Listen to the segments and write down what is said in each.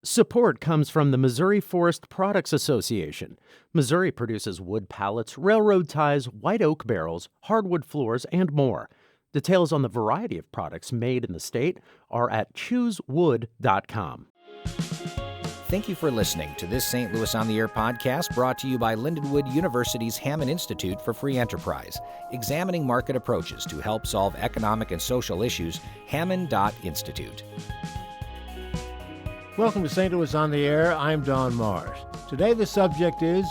Support comes from the Missouri Forest Products Association. Missouri produces wood pallets, railroad ties, white oak barrels, hardwood floors, and more. Details on the variety of products made in the state are at choosewood.com. Thank you for listening to this St. Louis on the Air podcast brought to you by Lindenwood University's Hammond Institute for Free Enterprise, examining market approaches to help solve economic and social issues, hammond.institute. Welcome to St. Louis on the Air. I'm Don Marsh. Today the subject is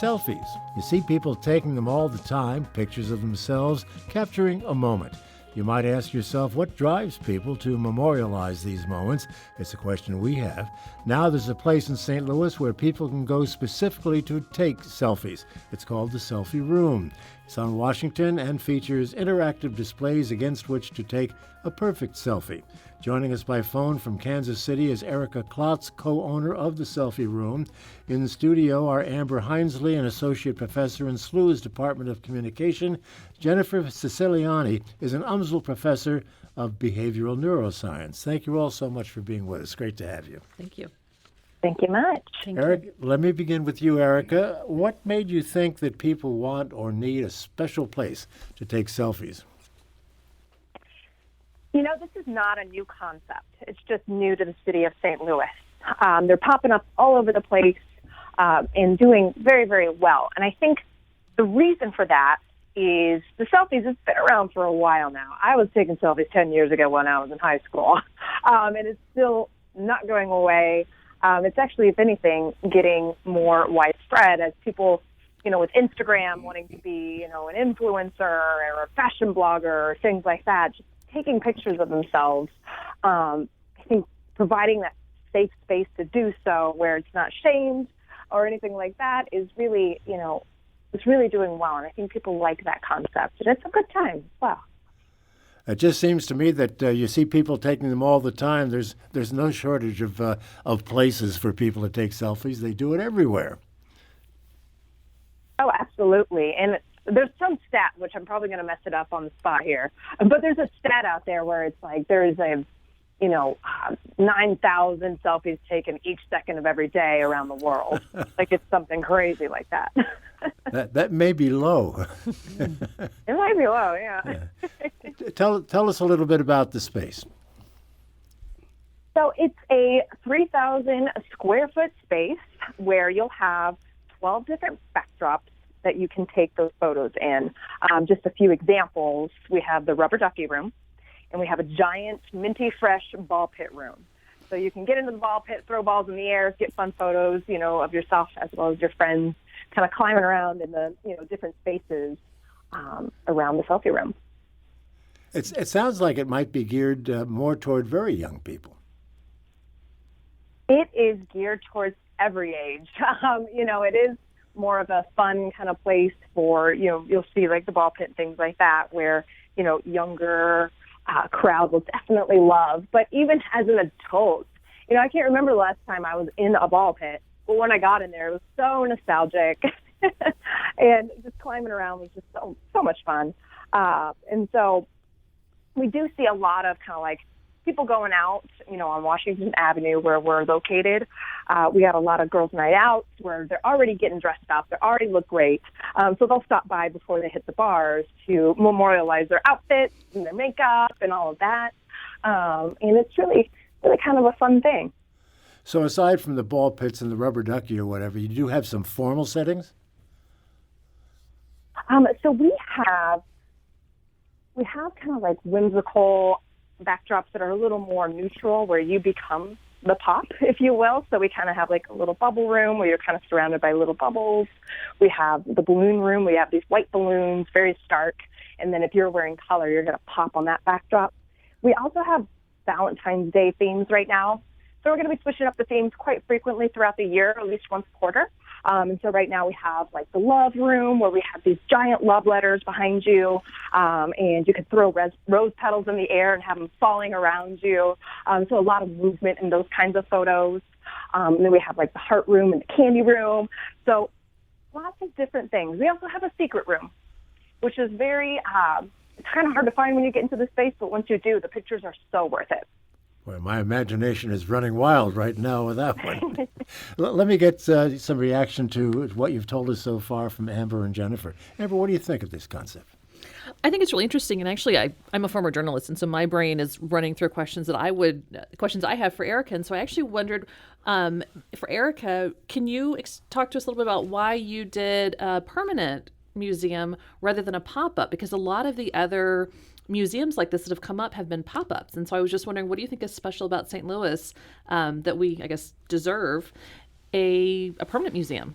selfies. You see people taking them all the time, pictures of themselves, capturing a moment. You might ask yourself, what drives people to memorialize these moments? It's a question we have. Now there's a place in St. Louis where people can go specifically to take selfies. It's called the Selfie Room. It's on Washington and features interactive displays against which to take a perfect selfie. Joining us by phone from Kansas City is Erica Klotz, co-owner of the Selfie Room. In the studio are Amber Hinsley, an associate professor in SLU's Department of Communication. Jennifer Siciliani is an UMSL professor of behavioral neuroscience. Thank you all so much for being with us. Great to have you. Thank you. Thank you much. Let me begin with you, Erica. What made you think that people want or need a special place to take selfies? You know, this is not a new concept. It's just new to the city of St. Louis. They're popping up all over the place and doing very, very well. And I think the reason for that is the selfies has been around for a while now. I was taking selfies 10 years ago when I was in high school, and it's still not going away. It's actually, if anything, getting more widespread as people, you know, with Instagram wanting to be, you know, an influencer or a fashion blogger or things like that, just taking pictures of themselves. I think providing that safe space to do so where it's not shamed or anything like that is really, you know, it's really doing well. And I think people like that concept. And it's a good time. Wow. It just seems to me that you see people taking them all the time. There's no shortage of places for people to take selfies. They do it everywhere. Oh, absolutely. And there's some stat, which I'm probably going to mess it up on the spot here, but there's a stat out there where it's like there's 9,000 selfies taken each second of every day around the world. Like it's something crazy like that. That may be low. It might be low, yeah. Tell us a little bit about the space. So it's a 3,000 square foot space where you'll have 12 different backdrops that you can take those photos in. Just a few examples. We have the rubber ducky room, and we have a giant minty fresh ball pit room. So you can get into the ball pit, throw balls in the air, get fun photos, you know, of yourself as well as your friends, kind of climbing around in the, you know, different spaces around the selfie room. It sounds like it might be geared more toward very young people. It is geared towards every age. You know, it is more of a fun kind of place for, you know, you'll see like the ball pit and things like that where, you know, younger crowd will definitely love. But even as an adult, you know, I can't remember the last time I was in a ball pit, but when I got in there, it was so nostalgic. And just climbing around was just so much fun. And so we do see a lot of kind of like people going out, you know, on Washington Avenue where we're located. We got a lot of girls' night out where they're already getting dressed up. They already look great. So they'll stop by before they hit the bars to memorialize their outfits and their makeup and all of that. And it's really, really kind of a fun thing. So aside from the ball pits and the rubber ducky or whatever, you do have some formal settings? So we have kind of like whimsical backdrops that are a little more neutral where you become the pop, if you will. So we kind of have like a little bubble room where you're kind of surrounded by little bubbles. We have the balloon room. We have these white balloons, very stark. And then if you're wearing color, you're going to pop on that backdrop. We also have Valentine's Day themes right now. So we're going to be switching up the themes quite frequently throughout the year, at least once a quarter. And so right now we have like the love room where we have these giant love letters behind you, and you can throw rose petals in the air and have them falling around you. So a lot of movement in those kinds of photos. And then we have like the heart room and the candy room. So lots of different things. We also have a secret room, which is very, it's kind of hard to find when you get into the space, but once you do, the pictures are so worth it. Well, my imagination is running wild right now with that one. Let me get some reaction to what you've told us so far from Amber and Jennifer. Amber, what do you think of this concept? I think it's really interesting, and actually, I'm a former journalist, and so my brain is running through questions I have for Erica, and so I actually wondered, for Erica, can you talk to us a little bit about why you did a permanent museum rather than a pop-up? Because a lot of the other museums like this that have come up have been pop-ups, and so I was just wondering, what do you think is special about St. Louis that we, I guess, deserve a permanent museum?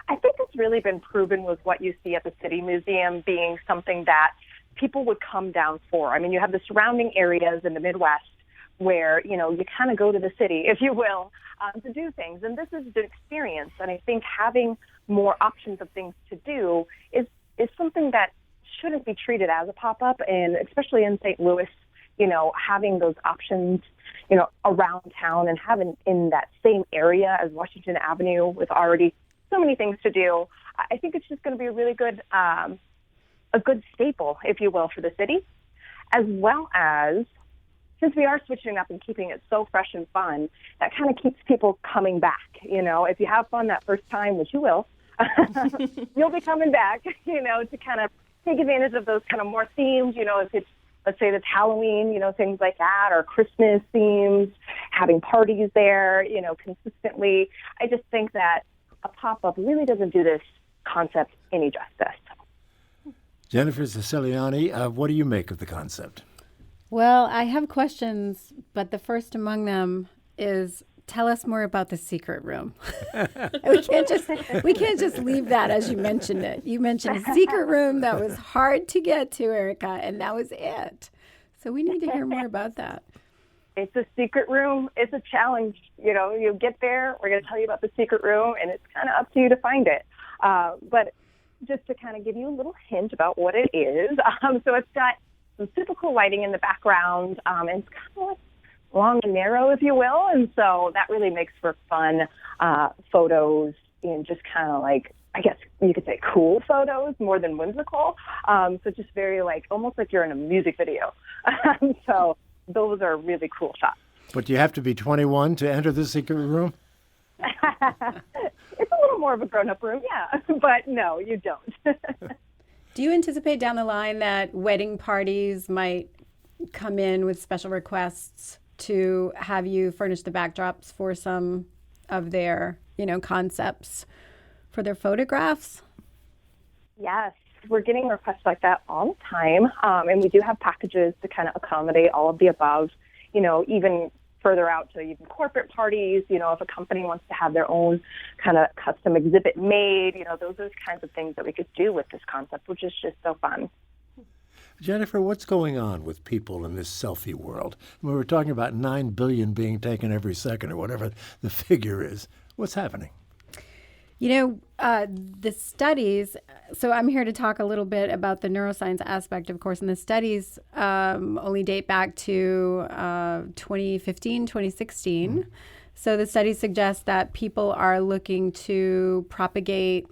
I think it's really been proven with what you see at the City Museum being something that people would come down for. I mean, you have the surrounding areas in the Midwest where, you kind of go to the city, if you will, to do things. And this is the experience. And I think having more options of things to do is something that shouldn't be treated as a pop-up. And especially in St. Louis, having those options, around town and having in that same area as Washington Avenue with already so many things to do. I think it's just going to be a really good, a good staple, if you will, for the city, as well as, since we are switching up and keeping it so fresh and fun, that kind of keeps people coming back. If you have fun that first time, which you will, you'll be coming back, to kind of take advantage of those kind of more themes, if it's, let's say it's Halloween, things like that, or Christmas themes, having parties there, consistently. I just think that a pop-up really doesn't do this concept any justice. Jennifer Siciliani, what do you make of the concept? Well, I have questions, but the first among them is, tell us more about the secret room. we can't just leave that as you mentioned it. You mentioned a secret room that was hard to get to, Erica, and that was it. So we need to hear more about that. It's a secret room. It's a challenge. You get there, we're going to tell you about the secret room, and it's kind of up to you to find it. But just to kind of give you a little hint about what it is, so it's got some super cool lighting in the background, and it's kind of like long and narrow, if you will, and so that really makes for fun photos and just kind of like, I guess you could say cool photos more than whimsical. So just very almost like you're in a music video. So those are really cool shots. But do you have to be 21 to enter the secret room? It's a little more of a grown-up room, yeah. But no, you don't. Do you anticipate down the line that wedding parties might come in with special requests to have you furnish the backdrops for some of their, concepts for their photographs? Yes. We're getting requests like that all the time, and we do have packages to kind of accommodate all of the above, even further out to even corporate parties, if a company wants to have their own kind of custom exhibit made, those are the kinds of things that we could do with this concept, which is just so fun. Jennifer, what's going on with people in this selfie world? We were talking about 9 billion being taken every second or whatever the figure is. What's happening? The studies, so I'm here to talk a little bit about the neuroscience aspect, of course, and the studies only date back to 2015, 2016. Mm-hmm. So the studies suggest that people are looking to propagate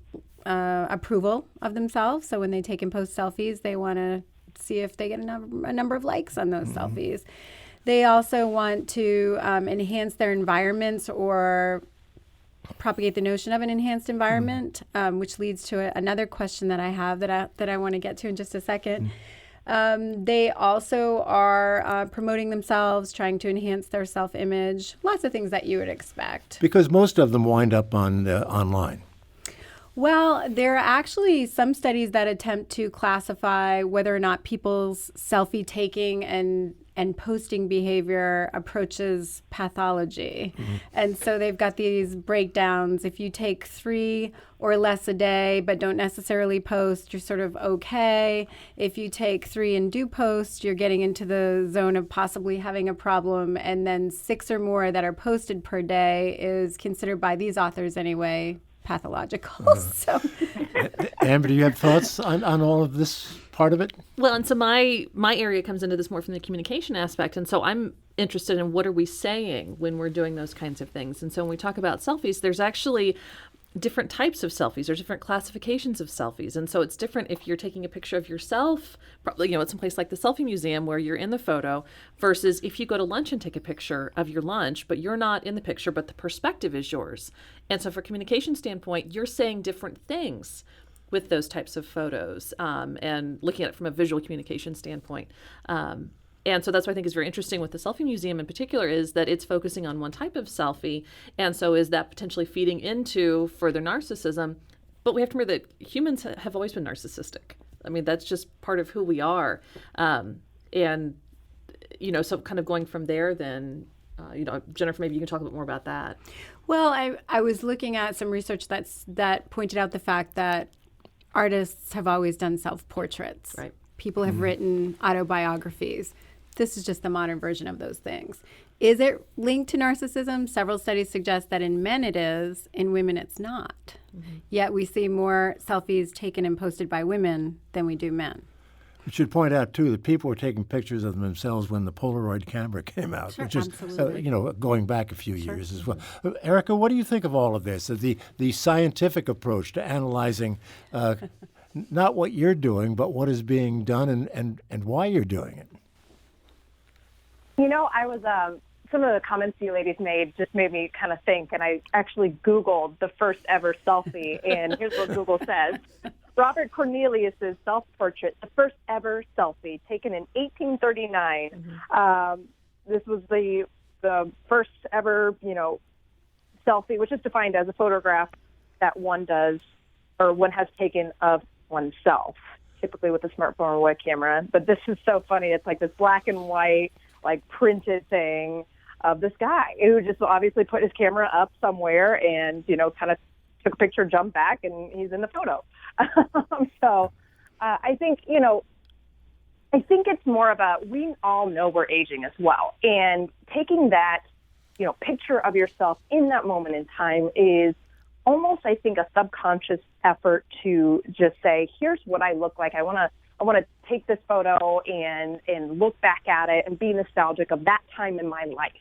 approval of themselves. So when they take and post selfies, they want to see if they get a number of likes on those mm-hmm. selfies. They also want to enhance their environments or propagate the notion of an enhanced environment, which leads to another question that I have that I want to get to in just a second. They also are promoting themselves, trying to enhance their self-image, lots of things that you would expect. Because most of them wind up on online. Well, there are actually some studies that attempt to classify whether or not people's selfie taking and posting behavior approaches pathology. Mm-hmm. And so they've got these breakdowns. If you take 3 or less a day but don't necessarily post, you're sort of okay. If you take 3 and do post, you're getting into the zone of possibly having a problem. And then 6 or more that are posted per day is considered by these authors anyway pathological. So, Amber, do you have thoughts on all of this part of it? Well, and so my area comes into this more from the communication aspect, and so I'm interested in what are we saying when we're doing those kinds of things. And so when we talk about selfies, there's actually different types of selfies. There's different classifications of selfies. And so it's different if you're taking a picture of yourself, probably, at some place like the Selfie Museum where you're in the photo, versus if you go to lunch and take a picture of your lunch, but you're not in the picture, but the perspective is yours. And so for communication standpoint, you're saying different things with those types of photos, and looking at it from a visual communication standpoint. And so that's what I think is very interesting with the Selfie Museum in particular, is that it's focusing on one type of selfie. And so is that potentially feeding into further narcissism? But we have to remember that humans have always been narcissistic. I mean, that's just part of who we are. And, so kind of going from there then, Jennifer, maybe you can talk a bit more about that. Well, I was looking at some research that pointed out the fact that artists have always done self-portraits. Right. People have written autobiographies. This is just the modern version of those things. Is it linked to narcissism? Several studies suggest that in men it is, in women it's not. Yet we see more selfies taken and posted by women than we do men. We should point out, too, that people were taking pictures of themselves when the Polaroid camera came out, Sure, which is, absolutely. going back a few years as well. Erica, what do you think of all of this, the scientific approach to analyzing not what you're doing, but what is being done and why you're doing it? I was some of the comments you ladies made just made me kind of think, and I actually Googled the first ever selfie, and here's what Google says. Robert Cornelius's self-portrait, the first ever selfie, taken in 1839. This was the first ever, selfie, which is defined as a photograph that one does or one has taken of oneself, typically with a smartphone or web camera. But this is so funny. It's like this black and white, like printed thing of this guy who just obviously put his camera up somewhere and, kind of took a picture, jumped back, and he's in the photo. So I think, it's more of we all know we're aging as well. And taking that, picture of yourself in that moment in time is almost, I think, a subconscious effort to just say, here's what I look like. I want to take this photo and look back at it and be nostalgic of that time in my life.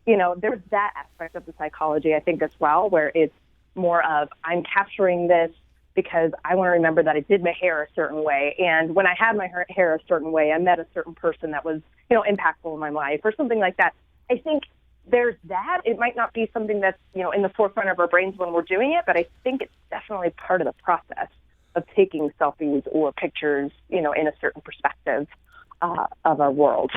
There's that aspect of the psychology, I think, as well, where it's more of I'm capturing this because I want to remember that I did my hair a certain way. And when I had my hair a certain way, I met a certain person that was, impactful in my life or something like that. I think there's that. It might not be something that's, in the forefront of our brains when we're doing it, but I think it's definitely part of the process of taking selfies or pictures, in a certain perspective of our world,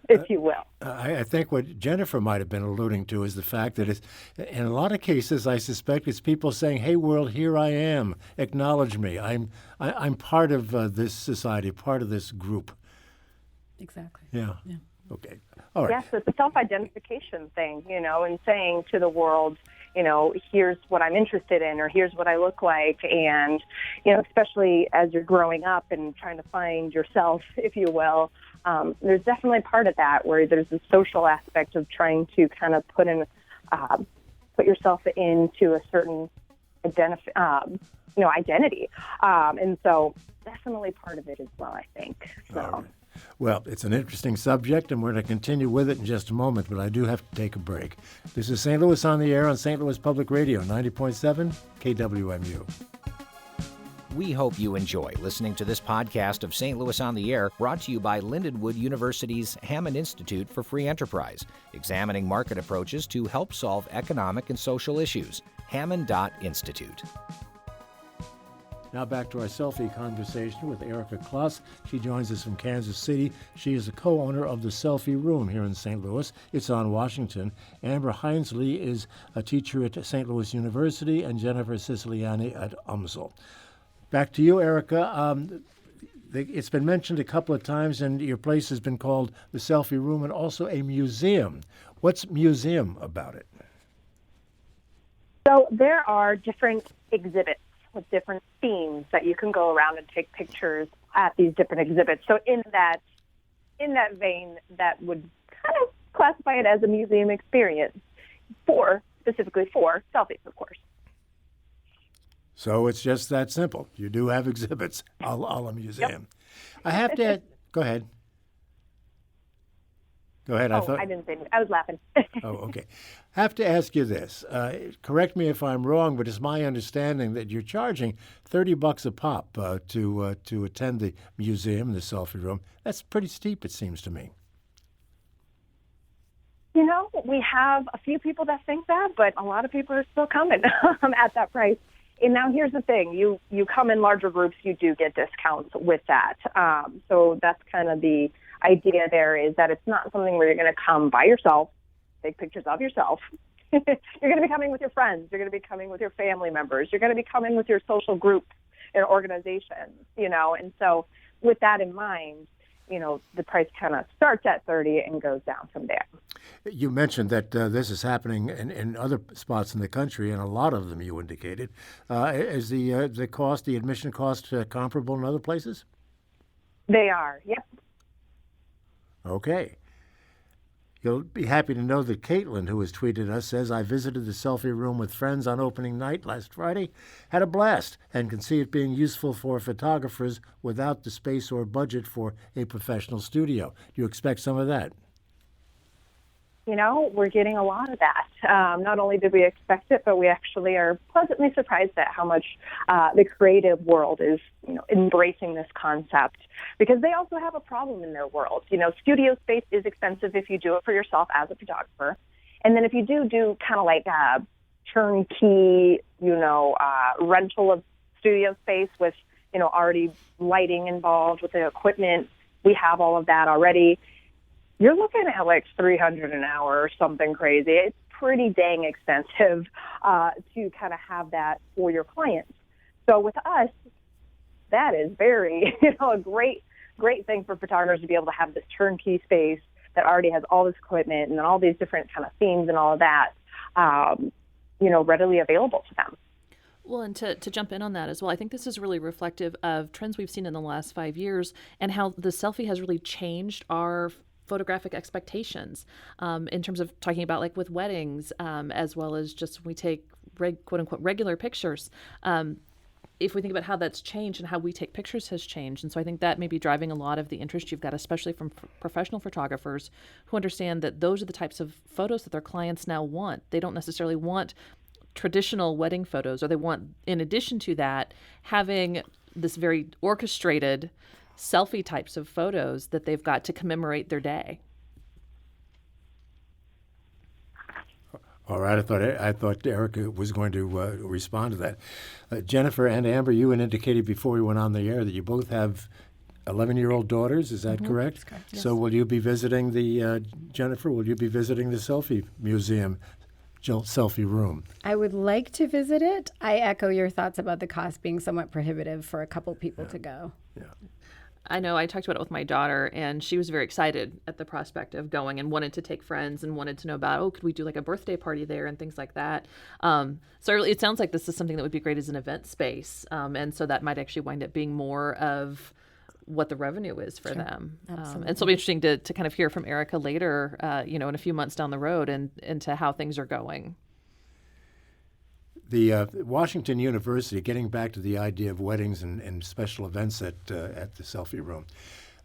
if you will. I think what Jennifer might have been alluding to is the fact that in a lot of cases, I suspect it's people saying, "Hey, world, here I am. Acknowledge me. I'm part of this society, part of this group." Exactly. Yeah. Okay. All right. Yes, it's a self-identification thing, and saying to the world, here's what I'm interested in, or here's what I look like. And, especially as you're growing up and trying to find yourself, if you will, there's definitely part of that where there's a social aspect of trying to kind of put yourself into a certain identity. And so definitely part of it as well, I think. So. All right. Well, it's an interesting subject, and we're going to continue with it in just a moment, but I do have to take a break. This is St. Louis on the Air on St. Louis Public Radio, 90.7 KWMU. We hope you enjoy listening to this podcast of St. Louis on the Air, brought to you by Lindenwood University's Hammond Institute for Free Enterprise, examining market approaches to help solve economic and social issues. Hammond.Institute. Now back to our selfie conversation with Erica Klotz. She joins us from Kansas City. She is a co-owner of the Selfie Room here in St. Louis. It's on Washington. Amber Hinsley is a teacher at St. Louis University, and Jennifer Siciliani at UMSL. Back to you, Erica. It's been mentioned a couple of times, and your place has been called the Selfie Room and also a museum. What's museum about it? So there are different exhibits with different themes that you can go around and take pictures at these different exhibits. So in that vein, that would kind of classify it as a museum experience specifically for selfies, of course. So it's just that simple. You do have exhibits a la museum. Yep. I have to go ahead. Go ahead. I didn't say anything. I was laughing. Oh, okay. Have to ask you this. Correct me if I'm wrong, but it's my understanding that you're charging $30 a pop to attend the museum, the Selfie Room. That's pretty steep, it seems to me. You know, we have a few people that think that, but a lot of people are still coming at that price. And now here's the thing. You come in larger groups, you do get discounts with that. So that's kind of the idea there, is that it's not something where you're going to come by yourself, take pictures of yourself. You're going to be coming with your friends. You're going to be coming with your family members. You're going to be coming with your social groups and organizations, you know. And so with that in mind, you know, the price kind of starts at $30 and goes down from there. You mentioned that this is happening in other spots in the country, and a lot of them you indicated. Is the admission cost comparable in other places? They are, yep. Okay. You'll be happy to know that Caitlin, who has tweeted us, says, I visited the Selfie Room with friends on opening night last Friday, had a blast, and can see it being useful for photographers without the space or budget for a professional studio. Do you expect some of that? You know, we're getting a lot of that. Not only did we expect it, but we actually are pleasantly surprised at how much the creative world is, you know, embracing this concept, because they also have a problem in their world. You know, studio space is expensive if you do it for yourself as a photographer. And then if you do kind of like a turnkey, you know, rental of studio space with, you know, already lighting involved with the equipment, we have all of that already. You're looking at like $300 an hour or something crazy. It's pretty dang expensive to kind of have that for your clients. So with us, that is very, you know, a great thing for photographers to be able to have this turnkey space that already has all this equipment and all these different kind of themes and all of that, you know, readily available to them. Well, and to jump in on that as well, I think this is really reflective of trends we've seen in the last 5 years and how the selfie has really changed our photographic expectations in terms of talking about like with weddings, as well as just when we take quote unquote regular pictures. If we think about how that's changed and how we take pictures has changed. And so I think that may be driving a lot of the interest you've got, especially from professional photographers who understand that those are the types of photos that their clients now want. They don't necessarily want traditional wedding photos, or they want, in addition to that, having this very orchestrated selfie types of photos that they've got to commemorate their day. All right, I thought Erica was going to respond to that. Jennifer and Amber, you had indicated before we went on the air that you both have 11-year-old daughters. Is that correct? That's correct, yes. So will you be visiting Jennifer, will you be visiting the Selfie Museum, Selfie Room? I would like to visit it. I echo your thoughts about the cost being somewhat prohibitive for a couple people to go. Yeah. I know I talked about it with my daughter, and she was very excited at the prospect of going and wanted to take friends and wanted to know about, could we do like a birthday party there and things like that. So it sounds like this is something that would be great as an event space. And so that might actually wind up being more of what the revenue is for them. And so it'll be interesting to kind of hear from Erica later, you know, in a few months down the road and into how things are going. The Washington University, getting back to the idea of weddings and special events at the Selfie Room,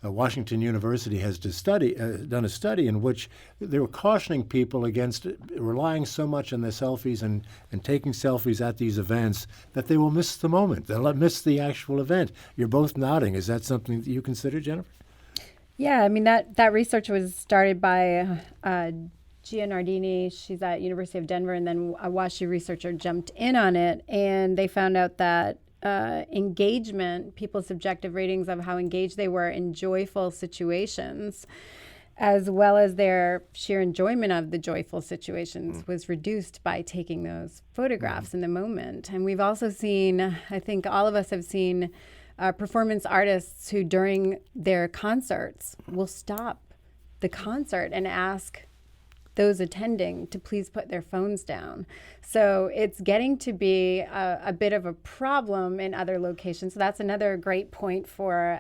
Washington University has done a study in which they were cautioning people against relying so much on their selfies and taking selfies at these events that they will miss the moment. They'll miss the actual event. You're both nodding. Is that something that you consider, Jennifer? Yeah, I mean, that research was started by Gia Nardini. She's at University of Denver, and then a WashU researcher jumped in on it, and they found out that engagement, people's subjective ratings of how engaged they were in joyful situations, as well as their sheer enjoyment of the joyful situations, was reduced by taking those photographs in the moment. And we've also seen, I think all of us have seen, performance artists who during their concerts will stop the concert and ask those attending to please put their phones down. So it's getting to be a bit of a problem in other locations. So that's another great point for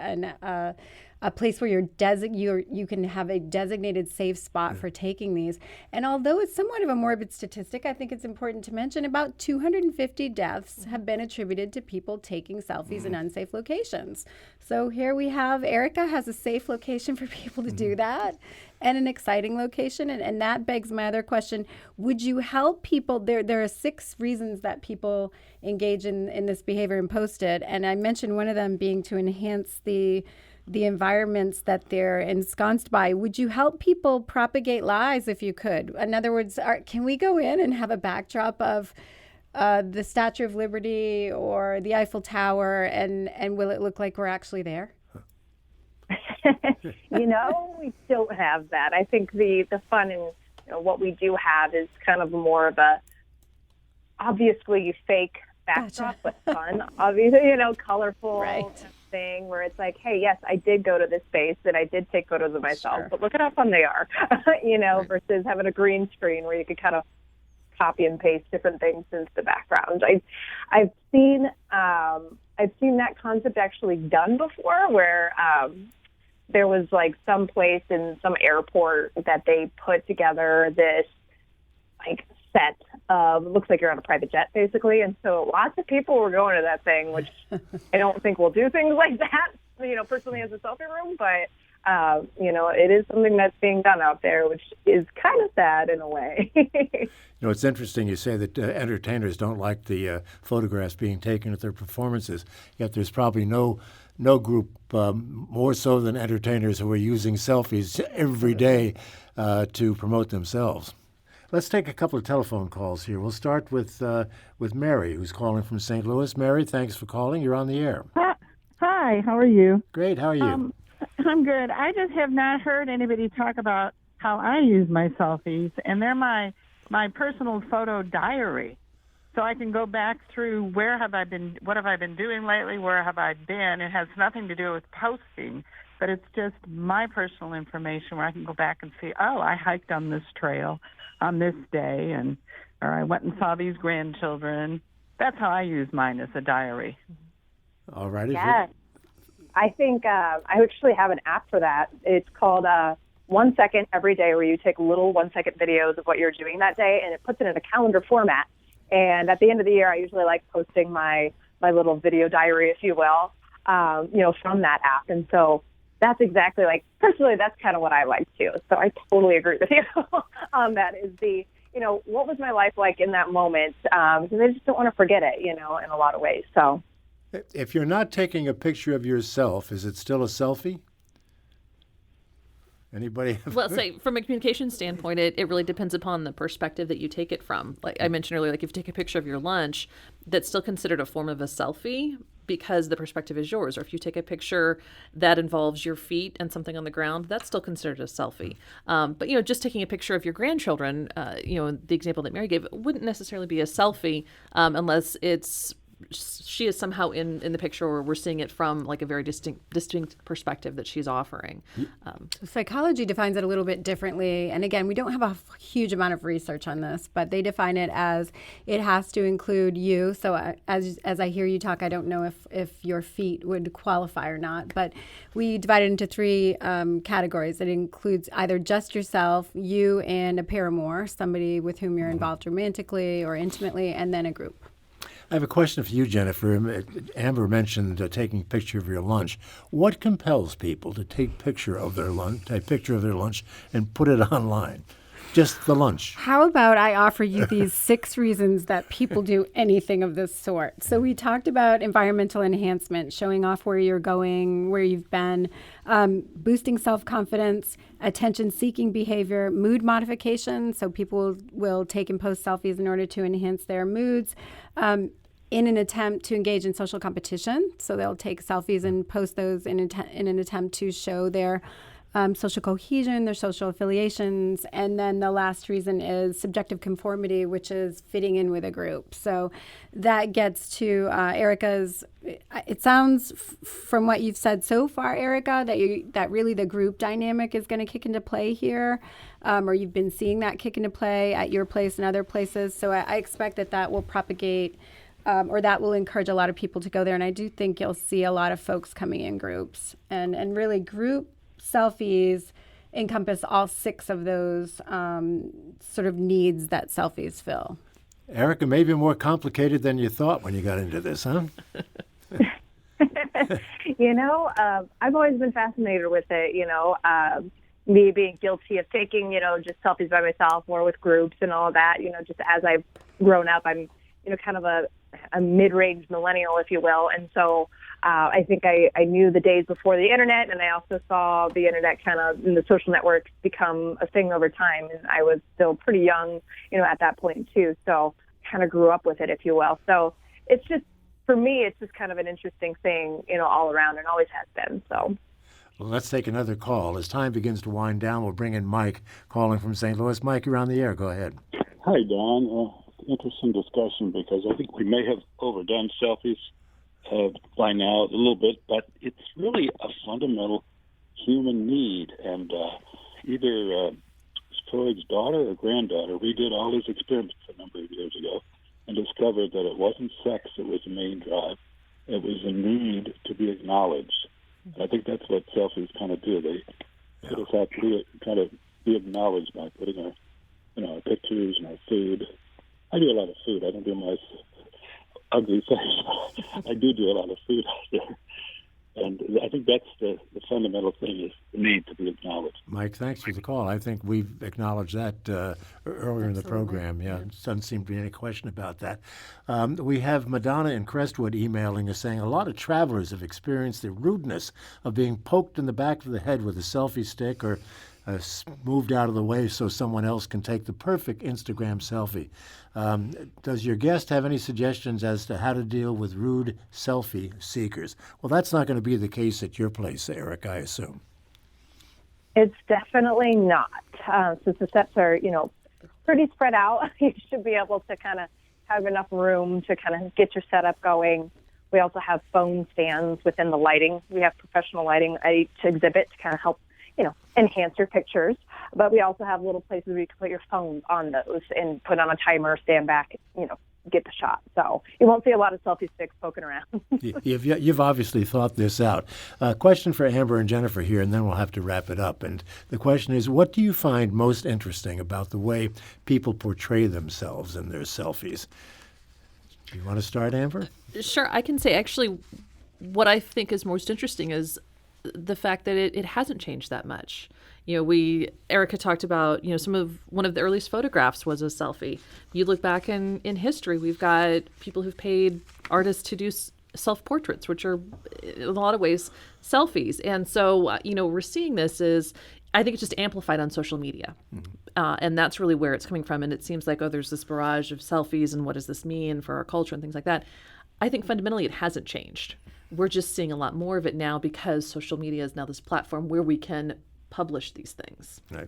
a place where you can have a designated safe spot for taking these. And although it's somewhat of a morbid statistic, I think it's important to mention about 250 deaths have been attributed to people taking selfies in unsafe locations. So here we have Erica has a safe location for people to do that, and an exciting location. And that begs my other question. Would you help people? There are 6 reasons that people engage in this behavior and post it. And I mentioned one of them being to enhance the environments that they're ensconced by. Would you help people propagate lies if you could? In other words, can we go in and have a backdrop of the Statue of Liberty or the Eiffel Tower, and will it look like we're actually there? We don't have that. I think the fun in what we do have is kind of more of a obviously fake backdrop, but fun, obviously, colorful thing where it's like, hey, yes, I did go to this space and I did take photos of myself, but look at how fun they are, versus having a green screen where you could kind of copy and paste different things into the background. I've seen that concept actually done before, where there was like some place in some airport that they put together this like set of, looks like you're on a private jet basically, and so lots of people were going to that thing, which I don't think we'll do things like that, personally as a selfie room, but it is something that's being done out there, which is kind of sad in a way. It's interesting you say that entertainers don't like the photographs being taken at their performances, yet there's probably no group more so than entertainers who are using selfies every day to promote themselves. Let's take a couple of telephone calls here. We'll start with Mary, who's calling from St. Louis. Mary, thanks for calling. You're on the air. Hi, how are you? Great, how are you? I'm good. I just have not heard anybody talk about how I use my selfies, and they're my personal photo diary. So I can go back through what have I been doing lately, where have I been. It has nothing to do with posting, but it's just my personal information where I can go back and see, I hiked on this trail on this day, or I went and saw these grandchildren. That's how I use mine, as a diary. All righty. Yes. I think I actually have an app for that. It's called 1 second every day, where you take little 1 second videos of what you're doing that day, and it puts it in a calendar format. And at the end of the year, I usually like posting my little video diary, if you will, from that app. And so that's exactly personally, that's kind of what I like too. So I totally agree with you on that. Is what was my life like in that moment? Because I just don't want to forget it, in a lot of ways. So if you're not taking a picture of yourself, is it still a selfie? Anybody? Well, from a communication standpoint, it really depends upon the perspective that you take it from. Like I mentioned earlier, if you take a picture of your lunch, that's still considered a form of a selfie because the perspective is yours. Or if you take a picture that involves your feet and something on the ground, that's still considered a selfie. But just taking a picture of your grandchildren, the example that Mary gave, wouldn't necessarily be a selfie unless she is somehow in the picture, or we're seeing it from like a very distinct perspective that she's offering. Psychology defines it a little bit differently. And again, we don't have a huge amount of research on this, but they define it as it has to include you. So as I hear you talk, I don't know if your feet would qualify or not, but we divide it into 3 categories. It includes either just yourself, you and a paramour, somebody with whom you're involved romantically or intimately, and then a group. I have a question for you, Jennifer. Amber mentioned taking a picture of your lunch. What compels people to take a picture of their lunch, and put it online? Just the lunch. How about I offer you these 6 reasons that people do anything of this sort? So we talked about environmental enhancement, showing off where you're going, where you've been, boosting self-confidence, attention-seeking behavior, mood modification. So people will take and post selfies in order to enhance their moods. In an attempt to engage in social competition. So they'll take selfies and post those in an attempt to show their social cohesion, their social affiliations. And then the last reason is subjective conformity, which is fitting in with a group. So that gets to Erica's, it sounds from what you've said so far, Erica, that really the group dynamic is going to kick into play here, or you've been seeing that kick into play at your place and other places. So I expect that will propagate or that will encourage a lot of people to go there. And I do think you'll see a lot of folks coming in groups. And really, group selfies encompass all 6 of those sort of needs that selfies fill. Erica, maybe more complicated than you thought when you got into this, huh? I've always been fascinated with it, me being guilty of taking, just selfies by myself or with groups and all that, just as I've grown up, I'm, kind of a mid-range millennial, if you will. And so I think I knew the days before the internet, and I also saw the internet kind of in the social networks become a thing over time. And I was still pretty young, at that point too. So kind of grew up with it, if you will. So it's just, for me, it's just kind of an interesting thing, all around, and always has been. So. Well, let's take another call. As time begins to wind down, we'll bring in Mike calling from St. Louis. Mike, you're on the air. Go ahead. Hi, Don. Interesting discussion, because I think we may have overdone selfies by now a little bit, but it's really a fundamental human need. And either Freud's daughter or granddaughter redid all his experiments a number of years ago and discovered that it wasn't sex that was the main drive. It was a need to be acknowledged. I think that's what selfies kind of do. They put us out to kind of be acknowledged by putting our pictures and our food. I do a lot of food. I don't do my ugly face. I do a lot of food out there. And I think that's the fundamental thing, is the need to be acknowledged. Mike, thanks for the call. I think we've acknowledged that earlier in the program. Yeah, doesn't seem to be any question about that. We have Madonna in Crestwood emailing us saying a lot of travelers have experienced the rudeness of being poked in the back of the head with a selfie stick or moved out of the way so someone else can take the perfect Instagram selfie. Does your guest have any suggestions as to how to deal with rude selfie seekers? Well, that's not going to be the case at your place, Eric, I assume. It's definitely not. Since the sets are, pretty spread out, you should be able to kind of have enough room to kind of get your setup going. We also have phone stands within the lighting. We have professional lighting at each exhibit to kind of help enhance your pictures. But we also have little places where you can put your phone on those and put on a timer, stand back, get the shot. So you won't see a lot of selfie sticks poking around. You've obviously thought this out. Question for Amber and Jennifer here, and then we'll have to wrap it up. And the question is, what do you find most interesting about the way people portray themselves in their selfies? Do you want to start, Amber? Sure. I can say, actually, what I think is most interesting is the fact that it hasn't changed that much. Erica talked about, one of the earliest photographs was a selfie. You look back in history, we've got people who've paid artists to do self-portraits, which are in a lot of ways selfies. And so, we're seeing this I think it's just amplified on social media. And that's really where it's coming from. And it seems like, there's this barrage of selfies and what does this mean for our culture and things like that. I think fundamentally it hasn't changed. We're just seeing a lot more of it now because social media is now this platform where we can publish these things. Right.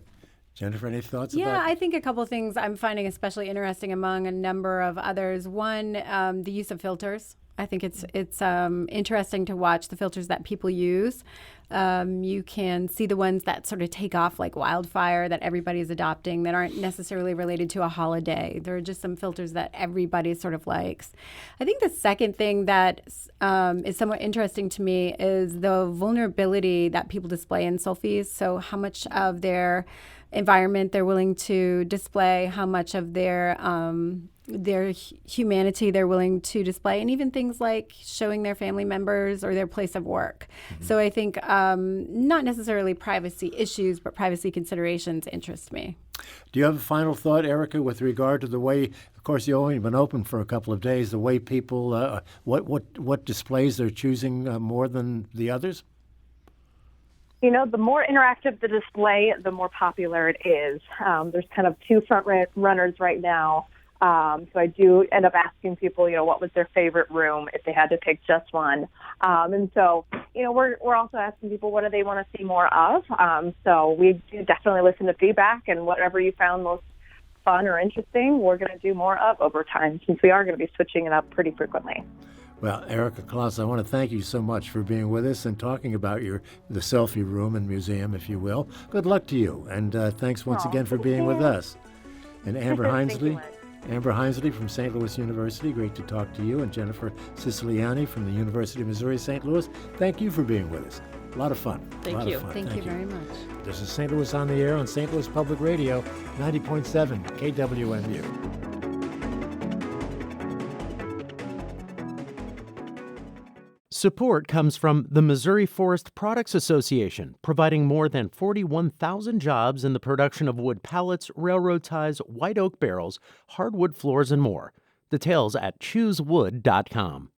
Jennifer, any thoughts about it? Yeah, I think a couple of things I'm finding especially interesting among a number of others. One, the use of filters. I think it's interesting to watch the filters that people use. You can see the ones that sort of take off like wildfire that everybody's adopting that aren't necessarily related to a holiday. There are just some filters that everybody sort of likes. I think the second thing that is somewhat interesting to me is the vulnerability that people display in selfies. So how much of their environment they're willing to display, how much of their humanity they're willing to display, and even things like showing their family members or their place of work. Mm-hmm. So I think not necessarily privacy issues, but privacy considerations interest me. Do you have a final thought, Erica, with regard to the way, of course, you've only been open for a couple of days, the way people, what displays they're choosing more than the others? The more interactive the display, the more popular it is. There's kind of two front runners right now. So I do end up asking people, what was their favorite room if they had to pick just one. And so, we're also asking people, what do they want to see more of? So we do definitely listen to feedback, and whatever you found most fun or interesting, we're going to do more of over time, since we are going to be switching it up pretty frequently. Well, Erica Klotz, I want to thank you so much for being with us and talking about the Selfie Room and Museum, if you will. Good luck to you, and thanks once again for being with us. And Amber Hinsley, Amber Hinsley from St. Louis University, great to talk to you. And Jennifer Siciliani from the University of Missouri St. Louis, thank you for being with us. A lot of fun. Thank you. Thank you very much. This is St. Louis on the Air on St. Louis Public Radio, 90.7 KWMU. Support comes from the Missouri Forest Products Association, providing more than 41,000 jobs in the production of wood pallets, railroad ties, white oak barrels, hardwood floors, and more. Details at choosewood.com.